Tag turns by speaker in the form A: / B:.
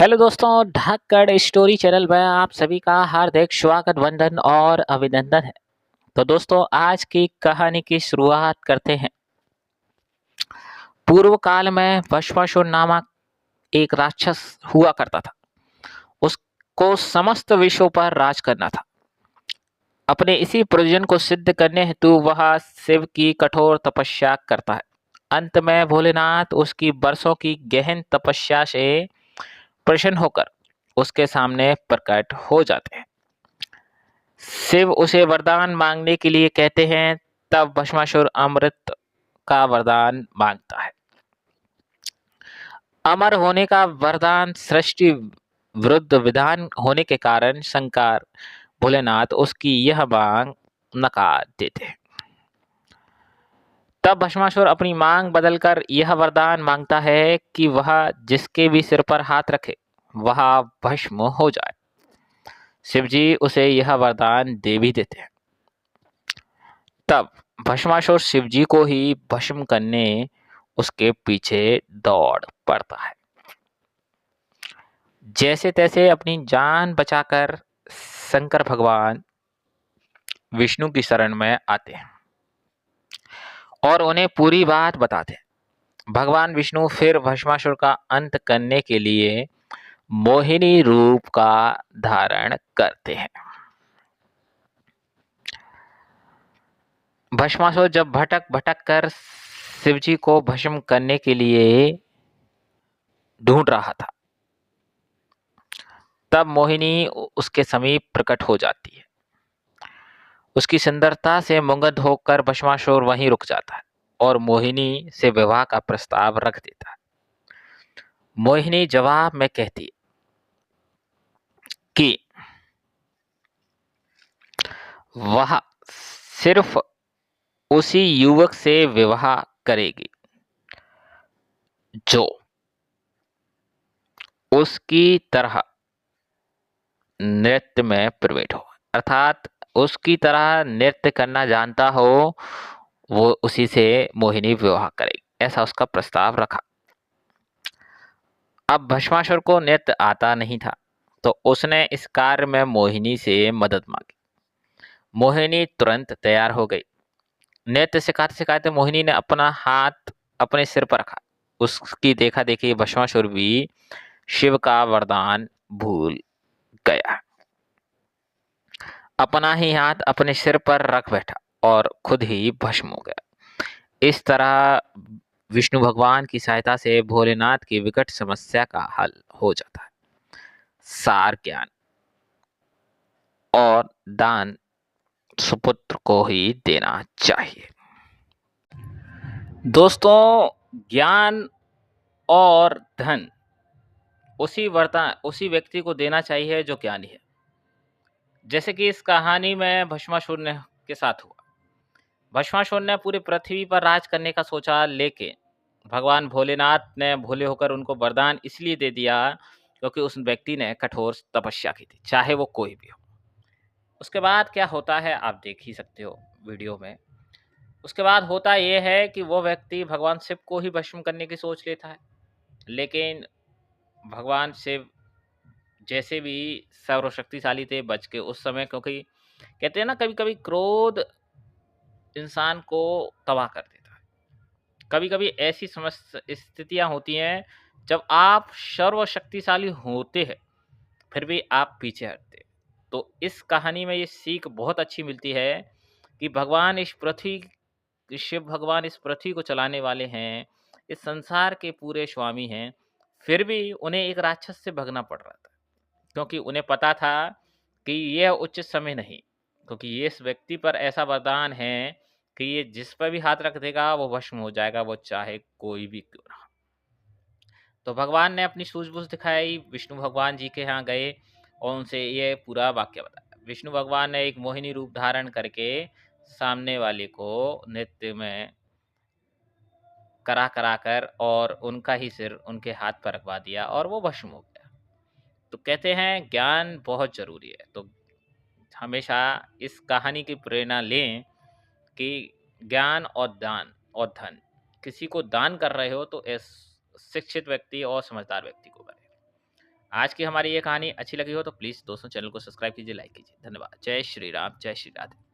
A: Hello दोस्तों, ढक्कड़ story channel में आप सभी का हार्दिक स्वागत, वंदन और अभिनंदन है। तो दोस्तों, आज की कहानी की शुरुआत करते हैं। पूर्व काल में भस्मासुर नामक एक राक्षस हुआ करता था। उसको समस्त विश्वों पर राज करना था। अपने इसी प्रयोजन को सिद्ध करने हेतु वह शिव की कठोर तपस्या करता है। अंत में भोलेनाथ उसकी बरसों की गहन तपस्या से प्रसन्न होकर उसके सामने प्रकट हो जाते हैं। शिव उसे वरदान मांगने के लिए कहते हैं। तब भस्मासुर अमृत का वरदान मांगता है। अमर होने का वरदान सृष्टि विरुद्ध विधान होने के कारण शंकर भोलेनाथ उसकी यह मांग नकार देते हैं। तब भस्मासुर अपनी मांग बदलकर यह वरदान मांगता है कि वह जिसके भी सिर पर हाथ रखे वह भस्म हो जाए। शिवजी उसे यह वरदान दे भी देते हैं। तब भस्मासुर शिवजी को ही भस्म करने उसके पीछे दौड़ पड़ता है। जैसे तैसे अपनी जान बचाकर शंकर भगवान विष्णु की शरण में आते हैं और उन्हें पूरी बात बताते हैं। भगवान विष्णु फिर भस्मासुर का अंत करने के लिए मोहिनी रूप का धारण करते हैं। भस्मासुर जब भटक भटक कर शिवजी को भस्म करने के लिए ढूंढ रहा था, तब मोहिनी उसके समीप प्रकट हो जाती है। उसकी सुंदरता से मुग्ध होकर भस्मासुर वहीं रुक जाता है और मोहिनी से विवाह का प्रस्ताव रख देता है। मोहिनी जवाब में कहती है कि वह सिर्फ उसी युवक से विवाह करेगी जो उसकी तरह नृत्य में प्रवीण हो, अर्थात उसकी तरह नृत्य करना जानता हो, वो उसी से मोहिनी विवाह करेगी। ऐसा उसका प्रस्ताव रखा। अब भस्मासुर को नृत्य आता नहीं था, तो उसने इस कार्य में मोहिनी से मदद मांगी। मोहिनी तुरंत तैयार हो गई। नृत्य सिखाते सिखाते मोहिनी ने अपना हाथ अपने सिर पर रखा। उसकी देखा देखी भस्मासुर भी शिव का वरदान भूल गया। अपना ही हाथ अपने सिर पर रख बैठा और खुद ही भस्म हो गया। इस तरह विष्णु भगवान की सहायता से भोलेनाथ की विकट समस्या का हल हो जाता है। सार ज्ञान और दान सुपुत्र को ही देना चाहिए। दोस्तों, ज्ञान और धन उसी व्यक्ति को देना चाहिए जो ज्ञानी है। जैसे कि इस कहानी में भस्मासुर ने के साथ हुआ। भस्मासुर ने पूरी पृथ्वी पर राज करने का सोचा, लेकिन भगवान भोलेनाथ ने भोले होकर उनको वरदान इसलिए दे दिया क्योंकि उस व्यक्ति ने कठोर तपस्या की थी, चाहे वो कोई भी हो। उसके बाद क्या होता है आप देख ही सकते हो वीडियो में। उसके बाद होता ये है कि वो व्यक्ति भगवान शिव को ही भस्म करने की सोच लेता है, लेकिन भगवान शिव जैसे भी सर्वशक्तिशाली थे बच के उस समय, क्योंकि कहते हैं ना कभी कभी क्रोध इंसान को तबाह कर देता है। कभी कभी ऐसी स्थितियां होती हैं जब आप सर्वशक्तिशाली होते हैं फिर भी आप पीछे हटते हैं। तो इस कहानी में ये सीख बहुत अच्छी मिलती है कि शिव भगवान इस पृथ्वी को चलाने वाले हैं, इस संसार के पूरे स्वामी हैं, फिर भी उन्हें एक राक्षस से भगना पड़ रहा था, क्योंकि उन्हें पता था कि यह उचित समय नहीं, क्योंकि ये इस व्यक्ति पर ऐसा वरदान है कि ये जिस पर भी हाथ रख देगा वो भस्म हो जाएगा, वो चाहे कोई भी क्यों ना। तो भगवान ने अपनी सूझबूझ दिखाई, विष्णु भगवान जी के यहाँ गए और उनसे ये पूरा वाक्य बताया। विष्णु भगवान ने एक मोहिनी रूप धारण करके सामने वाले को नृत्य में करा करा कर और उनका ही सिर उनके हाथ पर रखवा दिया और वो भस्म हो गया। तो कहते हैं ज्ञान बहुत जरूरी है। तो हमेशा इस कहानी की प्रेरणा लें कि ज्ञान और दान और धन, किसी को दान कर रहे हो तो शिक्षित व्यक्ति और समझदार व्यक्ति को करें। आज की हमारी ये कहानी अच्छी लगी हो तो प्लीज़ दोस्तों चैनल को सब्सक्राइब कीजिए, लाइक कीजिए। धन्यवाद। जय श्री राम, जय श्री राधे।